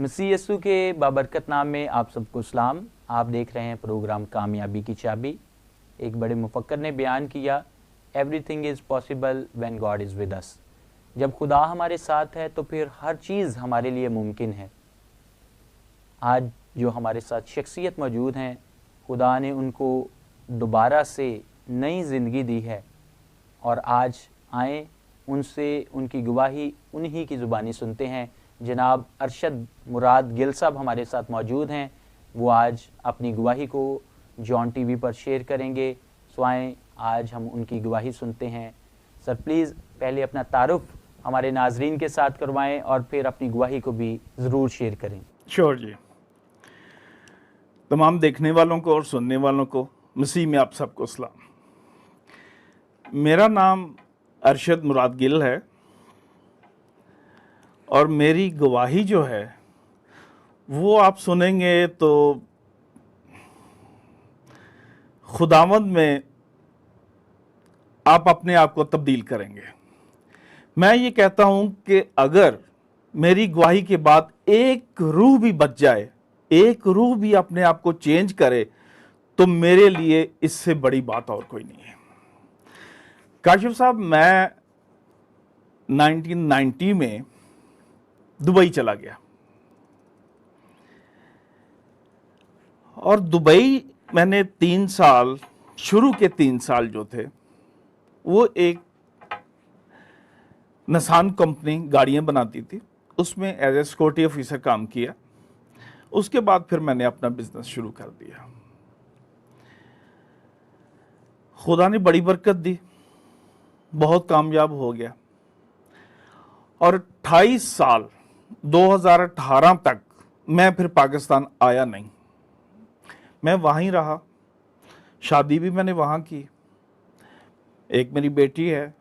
मसीह यस्सु के बाबरकत नाम में आप सबको सलाम। आप देख रहे हैं प्रोग्राम कामयाबी की चाबी। एक बड़े मुफक्कर ने बयान किया, everything is possible when God is with us. जब खुदा हमारे साथ है तो फिर हर चीज़ हमारे लिए मुमकिन है। आज जो हमारे साथ शख्सियत मौजूद हैं, खुदा ने उनको दोबारा से नई ज़िंदगी दी है और आज आएँ उनसे उनकी गवाही उन्हीं की ज़ुबानी सुनते हैं। जनाब अरशद मुराद गिल साहब हमारे साथ मौजूद हैं। वो आज अपनी गवाही को जॉन टीवी पर शेयर करेंगे। सो आएँ आज हम उनकी गवाही सुनते हैं। सर प्लीज़ पहले अपना तारुफ हमारे नाजरीन के साथ करवाएं और फिर अपनी गवाही को भी ज़रूर शेयर करें। श्योर जी। तमाम देखने वालों को और सुनने वालों को मसीह में आप सबको सलाम। मेरा नाम अरशद मुराद गिल है और मेरी गवाही जो है वो आप सुनेंगे तो खुदावंद में आप अपने आप को तब्दील करेंगे। मैं ये कहता हूं कि अगर मेरी गवाही के बाद एक रूह भी बच जाए, एक रूह भी अपने आप को चेंज करे, तो मेरे लिए इससे बड़ी बात और कोई नहीं है। काशिफ साहब, मैं 1990 में दुबई चला गया और दुबई मैंने 3 साल, शुरू के 3 साल जो थे वो एक निसान कंपनी गाड़ियां बनाती थी, उसमें एज ए सिक्योरिटी ऑफिसर काम किया। उसके बाद फिर मैंने अपना बिजनेस शुरू कर दिया। खुदा ने बड़ी बरकत दी, बहुत कामयाब हो गया और 28 साल 2018 तक मैं फिर पाकिस्तान आया नहीं। मैं वहीं रहा, शादी भी मैंने वहाँ की। एक मेरी बेटी है,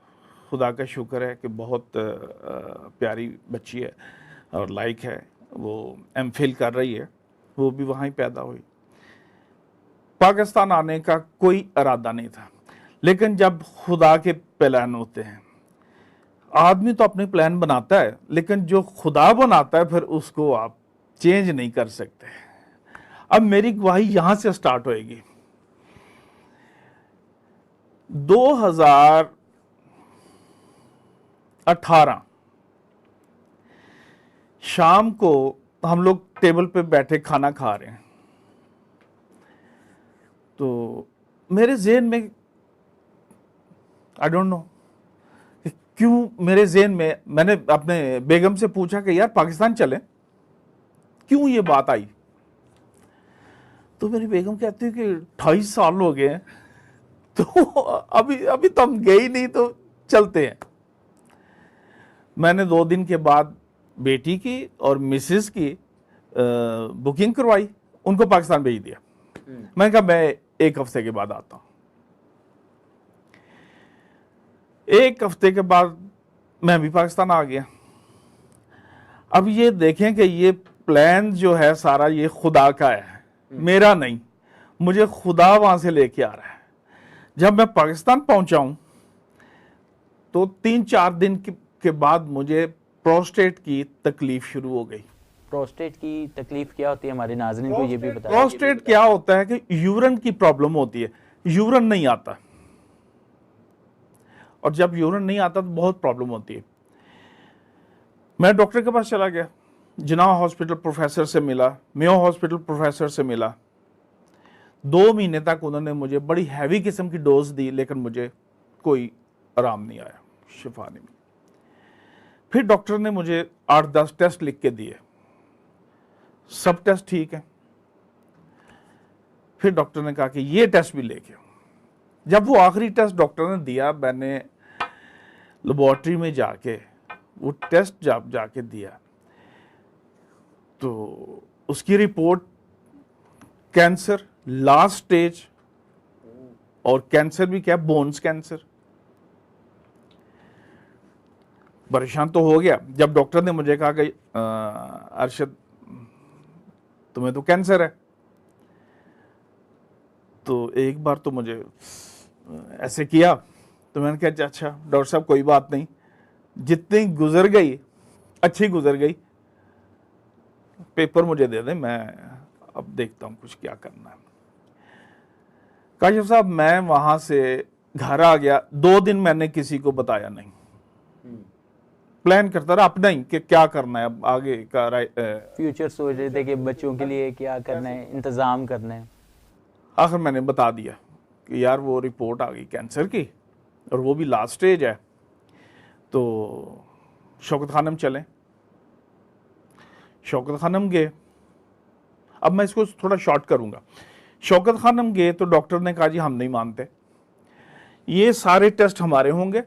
खुदा का शुक्र है कि बहुत प्यारी बच्ची है और लायक है। वो एमफिल कर रही है, वो भी वहाँ ही पैदा हुई। पाकिस्तान आने का कोई इरादा नहीं था, लेकिन जब खुदा के प्लान होते हैं, आदमी तो अपने प्लान बनाता है, लेकिन जो खुदा बनाता है फिर उसको आप चेंज नहीं कर सकते। अब मेरी गवाही यहां से स्टार्ट होएगी। 2018 शाम को हम लोग टेबल पे बैठे खाना खा रहे हैं, तो मेरे ज़हन में आई डोंट नो क्यों, मेरे ज़हन में मैंने अपने बेगम से पूछा कि यार पाकिस्तान चलें, क्यों ये बात आई। तो मेरी बेगम कहती है कि 28 साल हो गए हैं, तो अभी तो हम गए ही नहीं, तो चलते हैं। मैंने 2 दिन के बाद बेटी की और मिसेस की बुकिंग करवाई, उनको पाकिस्तान भेज दिया। मैंने कहा मैं 1 हफ्ते के बाद आता हूं। 1 हफ्ते के बाद मैं भी पाकिस्तान आ गया। अब ये देखें कि ये प्लान जो है सारा ये खुदा का है, मेरा नहीं। मुझे खुदा वहां से लेके आ रहा है। जब मैं पाकिस्तान पहुंचा हूं तो 3-4 दिन के बाद मुझे प्रोस्टेट की तकलीफ शुरू हो गई। प्रोस्टेट की तकलीफ क्या होती है, हमारे नाज़रीन को ये भी बताएं। प्रोस्टेट क्या होता है कि यूरिन की प्रॉब्लम होती है, यूरिन नहीं आता, और जब यूरिन नहीं आता तो बहुत प्रॉब्लम होती है। मैं डॉक्टर के पास चला गया, जिना हॉस्पिटल प्रोफेसर से मिला, मेयो हॉस्पिटल प्रोफेसर से मिला। 2 महीने तक उन्होंने मुझे बड़ी हैवी किस्म की डोज दी, लेकिन मुझे कोई आराम नहीं आया, शिफा नहीं मिली। फिर डॉक्टर ने मुझे 8-10 टेस्ट लिख के दिए, सब टेस्ट ठीक है। फिर डॉक्टर ने कहा कि ये टेस्ट भी लेके आओ। जब वो आखिरी टेस्ट डॉक्टर ने दिया, मैंने लेबोरेटरी में जाके वो टेस्ट जब जाके दिया तो उसकी रिपोर्ट कैंसर लास्ट स्टेज, और कैंसर भी क्या, बोन्स कैंसर। परेशान तो हो गया जब डॉक्टर ने मुझे कहा कि अरशद तुम्हें तो कैंसर है। तो एक बार तो मुझे ऐसे किया, तो मैंने कहा अच्छा डॉक्टर साहब कोई बात नहीं, जितनी गुजर गई अच्छी गुजर गई, पेपर मुझे दे दें, मैं अब देखता हूँ कुछ क्या करना है। काशिफ साहब मैं वहां से घर आ गया, 2 दिन मैंने किसी को बताया नहीं, प्लान करता रहा अपना ही कि क्या करना है अब आगे का, फ्यूचर सोच रहे थे कि बच्चों के लिए क्या करना है, इंतज़ाम करना है। आखिर मैंने बता दिया कि यार वो रिपोर्ट आ गई कैंसर की और वो भी लास्ट स्टेज है, तो शौकत खानम चलें। शौकत खानम गए। अब मैं इसको थोड़ा शॉर्ट करूंगा। शौकत खानम गए तो डॉक्टर ने कहा जी हम नहीं मानते, ये सारे टेस्ट हमारे होंगे,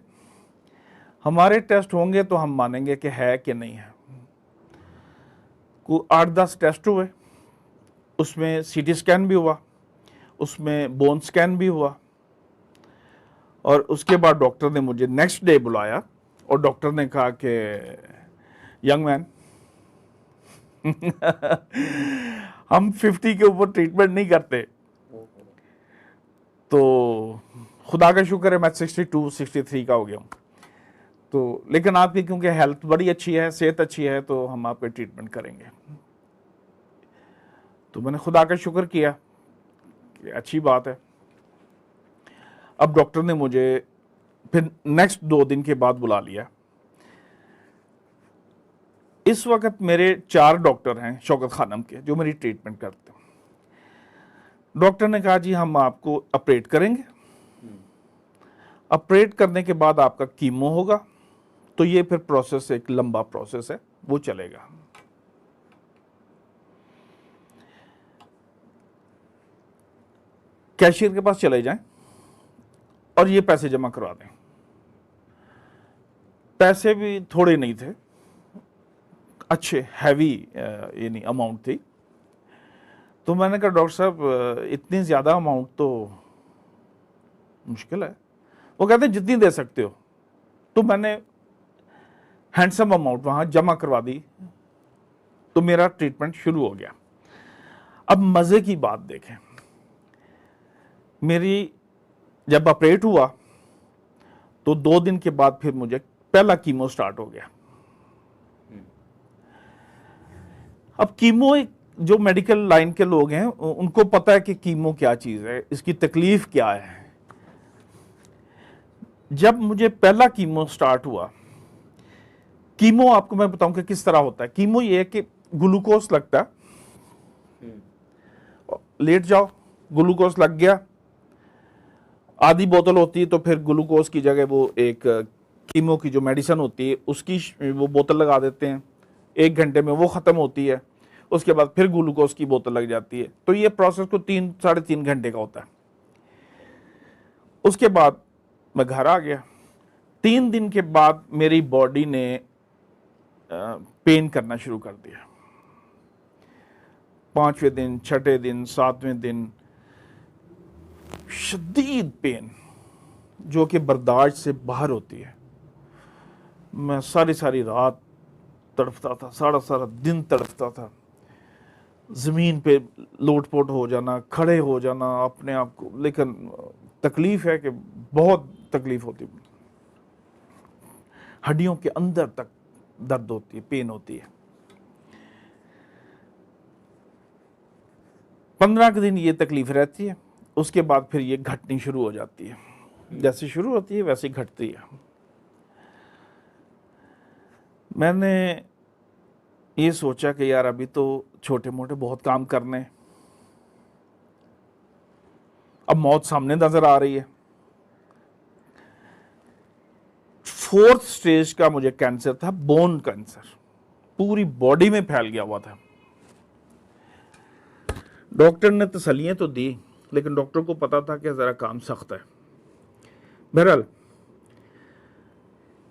हमारे टेस्ट होंगे तो हम मानेंगे कि है कि नहीं है। को 8-10 टेस्ट हुए, उसमें सीटी स्कैन भी हुआ, उसमें बोन स्कैन भी हुआ, और उसके बाद डॉक्टर ने मुझे नेक्स्ट डे बुलाया और डॉक्टर ने कहा कि यंग मैन हम 50 के ऊपर ट्रीटमेंट नहीं करते। तो खुदा का शुक्र है मैं 62-63 का हो गया हूँ, तो लेकिन आपकी क्योंकि हेल्थ बड़ी अच्छी है, सेहत अच्छी है, तो हम आपके ट्रीटमेंट करेंगे। तो मैंने खुदा का शुक्र किया कि अच्छी बात है। अब डॉक्टर ने मुझे फिर नेक्स्ट 2 दिन के बाद बुला लिया। इस वक्त मेरे 4 डॉक्टर हैं शौकत खानम के जो मेरी ट्रीटमेंट करते हैं। डॉक्टर ने कहा जी हम आपको ऑपरेट करेंगे, ऑपरेट करने के बाद आपका कीमो होगा, तो ये फिर प्रोसेस एक लंबा प्रोसेस है, वो चलेगा। कैशियर के पास चले जाएं और ये पैसे जमा करवा दें। पैसे भी थोड़े नहीं थे, अच्छे हैवी यानी अमाउंट थी। तो मैंने कहा डॉक्टर साहब इतनी ज़्यादा अमाउंट तो मुश्किल है। वो कहते हैं जितनी दे सकते हो। तो मैंने हैंडसम अमाउंट वहाँ जमा करवा दी, तो मेरा ट्रीटमेंट शुरू हो गया। अब मज़े की बात देखें, मेरी जब ऑपरेट हुआ तो 2 दिन के बाद फिर मुझे पहला कीमो स्टार्ट हो गया। अब कीमो एक जो मेडिकल लाइन के लोग हैं उनको पता है कि कीमो क्या चीज़ है, इसकी तकलीफ क्या है। जब मुझे पहला कीमो स्टार्ट हुआ, कीमो आपको मैं बताऊं कि किस तरह होता है। कीमो ये है कि ग्लूकोज लगता है, लेट जाओ, ग्लूकोज लग गया, आधी बोतल होती है, तो फिर ग्लूकोज की जगह वो एक कीमो की जो मेडिसिन होती है उसकी वो बोतल लगा देते हैं। 1 घंटे में वो ख़त्म होती है, उसके बाद फिर ग्लूकोज की बोतल लग जाती है। तो ये प्रोसेस को 3-3.5 घंटे का होता है। उसके बाद मैं घर आ गया। 3 दिन के बाद मेरी बॉडी ने पेन करना शुरू कर दिया। 5वें दिन, 6ठे दिन, 7वें दिन शदीद पेन जो कि बर्दाश्त से बाहर होती है। मैं सारी रात तड़पता था, सारा दिन तड़पता था, ज़मीन पे लोटपोट हो जाना, खड़े हो जाना अपने आप को। लेकिन तकलीफ़ है कि बहुत तकलीफ़ होती है, हड्डियों के अंदर तक दर्द होती है, पेन होती है। 15 के दिन ये तकलीफ़ रहती है, उसके बाद फिर ये घटनी शुरू हो जाती है। जैसे शुरू होती है वैसे घटती है। मैंने ये सोचा कि यार अभी तो छोटे मोटे बहुत काम करने, अब मौत सामने नजर आ रही है। 4th स्टेज का मुझे कैंसर था, बोन कैंसर, पूरी बॉडी में फैल गया हुआ था। डॉक्टर ने तसल्लियां तो दी, लेकिन डॉक्टर को पता था कि जरा काम सख्त है। बहरहाल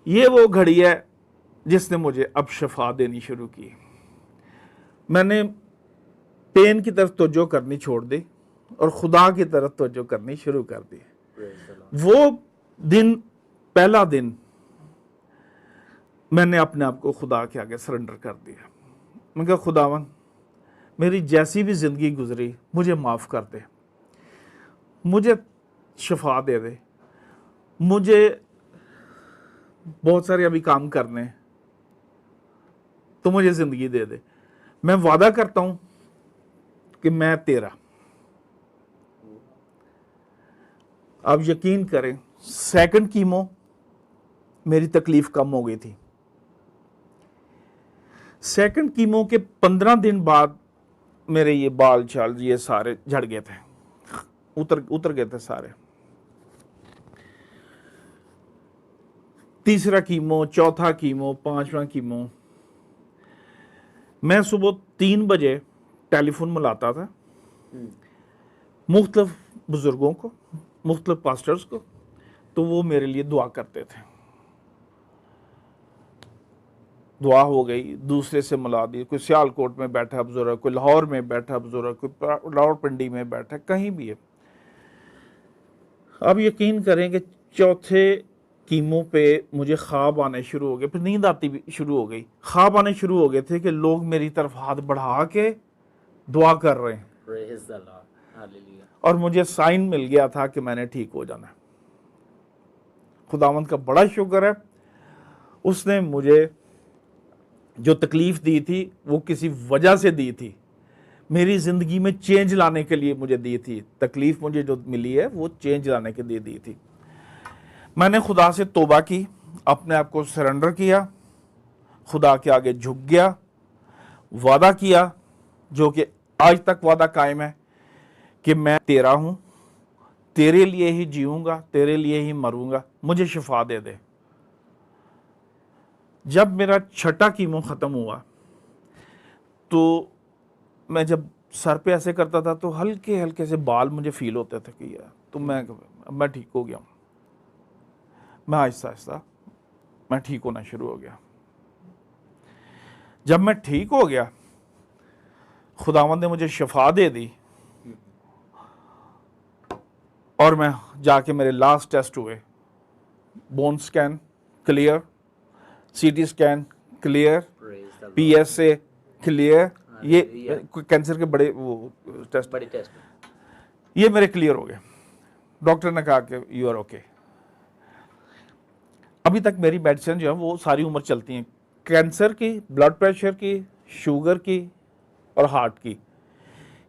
ये वो घड़ी है जिसने मुझे अब शफा देनी शुरू की। मैंने पेन की तरफ तवज्जो करनी छोड़ दी और खुदा की तरफ तवज्जो करनी शुरू कर दी। वो दिन, पहला दिन मैंने अपने आप को खुदा के आगे सरेंडर कर दिया। मैं कहा खुदावन, मेरी जैसी भी ज़िंदगी गुजरी मुझे माफ़ कर दे, मुझे शफा दे दे, मुझे बहुत सारे अभी काम करने, तो मुझे ज़िंदगी दे दे। मैं वादा करता हूं कि मैं तेरा। अब यकीन करें, सेकंड कीमो मेरी तकलीफ कम हो गई थी। सेकंड कीमो के 15 दिन बाद मेरे ये बाल चाल ये सारे झड़ गए थे, उतर गए थे सारे। तीसरा कीमो, चौथा कीमो, पांचवा कीमो, मैं सुबह 3 बजे टेलीफोन मिलाता था मुख्तलिफ बुजुर्गों को, मुख्तलिफ पास्टर्स को, तो वो मेरे लिए दुआ करते थे। दुआ हो गई, दूसरे से मिला दी, कोई सियालकोट में बैठा बुजुर्ग, कोई लाहौर में बैठा बुजुर्ग, कोई रावलपिंडी में बैठा, कहीं भी है। अब यकीन करें कि चौथे कीमो पे मुझे ख्वाब आने शुरू हो गए, फिर नींद आती भी शुरू हो गई। ख्वाब आने शुरू हो गए थे कि लोग मेरी तरफ हाथ बढ़ा के दुआ कर रहे हैं, और मुझे साइन मिल गया था कि मैंने ठीक हो जाना है। खुदावंद का बड़ा शुक्र है, उसने मुझे जो तकलीफ दी थी वो किसी वजह से दी थी, मेरी ज़िंदगी में चेंज लाने के लिए मुझे दी थी। तकलीफ मुझे जो मिली है वो चेंज लाने के लिए दी थी। मैंने खुदा से तौबा की, अपने आप को सरेंडर किया, खुदा के आगे झुक गया, वादा किया, जो कि आज तक वादा कायम है कि मैं तेरा हूं, तेरे लिए ही जीऊंगा, तेरे लिए ही मरूंगा, मुझे शिफा दे दे। जब मेरा छठा कीमो ख़त्म हुआ तो मैं जब सर पे ऐसे करता था तो हल्के हल्के से बाल मुझे फील होते थे कि यार तो मैं ठीक हो गया हूँ। मैं आहिस्ता आहिस्ता मैं ठीक होना शुरू हो गया। जब मैं ठीक हो गया, खुदावंद ने मुझे शिफा दे दी, और मैं जाके मेरे लास्ट टेस्ट हुए, bone scan clear, CT scan clear, PSA clear, ये कैंसर के बड़े वो टेस्ट, ये मेरे क्लियर हो गए। डॉक्टर ने कहा कि यू आर ओके। अभी तक मेरी मेडिसिन जो है वो सारी उम्र चलती हैं, कैंसर की, ब्लड प्रेशर की, शुगर की और हार्ट की।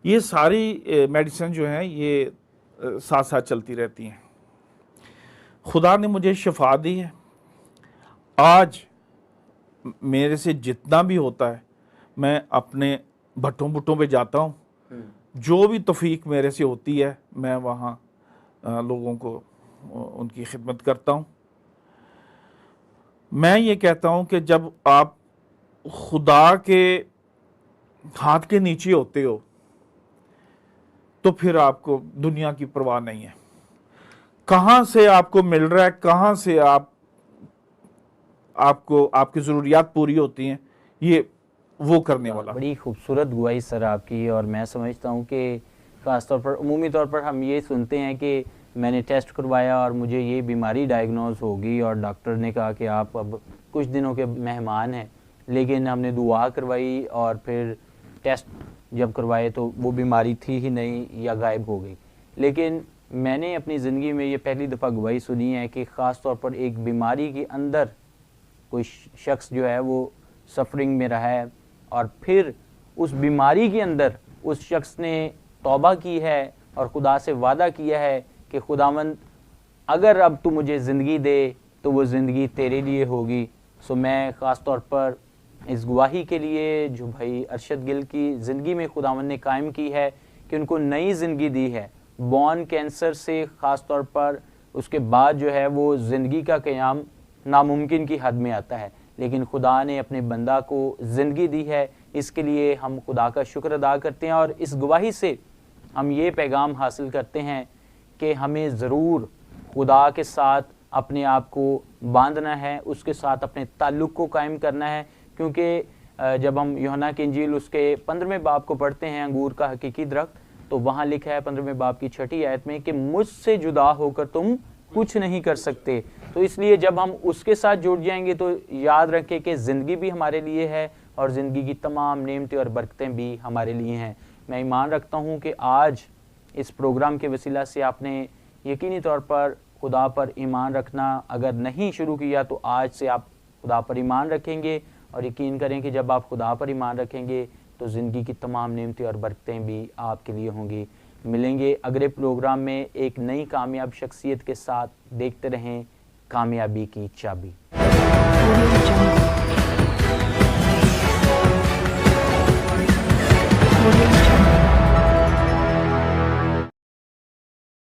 ये सारी मेडिसिन जो हैं ये साथ साथ चलती रहती हैं। खुदा ने मुझे शिफा दी है। आज मेरे से जितना भी होता है मैं अपने भट्टों बुट्टों पे जाता हूँ, जो भी तौफीक मेरे से होती है मैं वहाँ लोगों को उनकी खिदमत करता हूँ। मैं ये कहता हूँ कि जब आप खुदा के हाथ के नीचे होते हो तो फिर आपको दुनिया की परवाह नहीं है, कहाँ से आपको मिल रहा है, कहाँ से आपको आपकी ज़रूरियात पूरी होती हैं, ये वो करने वाला। बड़ी खूबसूरत गवाही सर आपकी। और मैं समझता हूँ कि ख़ासतौर पर उमूमी तौर पर हम ये सुनते हैं कि मैंने टेस्ट करवाया और मुझे ये बीमारी डायग्नोज होगी और डॉक्टर ने कहा कि आप अब कुछ दिनों के मेहमान हैं, लेकिन हमने दुआ करवाई और फिर टेस्ट जब करवाए तो वो बीमारी थी ही नहीं या गायब हो गई। लेकिन मैंने अपनी ज़िंदगी में ये पहली दफ़ा गवाही सुनी है कि ख़ास तौर पर एक बीमारी के अंदर कोई शख्स जो है वो सफरिंग में रहा है और फिर उस बीमारी के अंदर उस शख्स ने तौबा की है और खुदा से वादा किया है कि खुदावंद अगर अब तू मुझे ज़िंदगी दे तो वो ज़िंदगी तेरे लिए होगी। सो मैं ख़ास तौर पर इस गवाही के लिए जो भाई अरशद गिल की ज़िंदगी में खुदावंद ने कायम की है कि उनको नई ज़िंदगी दी है, बॉर्न कैंसर से ख़ास तौर पर उसके बाद जो है वो ज़िंदगी का क़याम नामुमकिन की हद में आता है, लेकिन खुदा ने अपने बंदा को ज़िंदगी दी है। इसके लिए हम खुदा का शुक्र अदा करते हैं और इस गवाही से हम ये पैगाम हासिल करते हैं कि हमें ज़रूर खुदा के साथ अपने आप को बांधना है, उसके साथ अपने ताल्लुक़ को कायम करना है। क्योंकि जब हम यूहन्ना की इंजील उसके 15वें बाब को पढ़ते हैं, अंगूर का हकीकी दरख्त, तो वहाँ लिखा है 15वें बाब की 6ठी आयत में कि मुझसे जुदा होकर तुम कुछ नहीं कर सकते। तो इसलिए जब हम उसके साथ जुड़ जाएंगे तो याद रखें कि ज़िंदगी भी हमारे लिए है और ज़िंदगी की तमाम नेमतें और बरकतें भी हमारे लिए हैं। मैं ईमान रखता हूँ कि आज इस प्रोग्राम के वसीला से आपने यकीनी तौर पर खुदा पर ईमान रखना अगर नहीं शुरू किया तो आज से आप खुदा पर ईमान रखेंगे और यकीन करें कि जब आप खुदा पर ईमान रखेंगे तो ज़िंदगी की तमाम नेमतें और बरकतें भी आपके लिए होंगी। मिलेंगे अगले प्रोग्राम में एक नई कामयाब शख्सियत के साथ। देखते रहें कामयाबी की चाबी।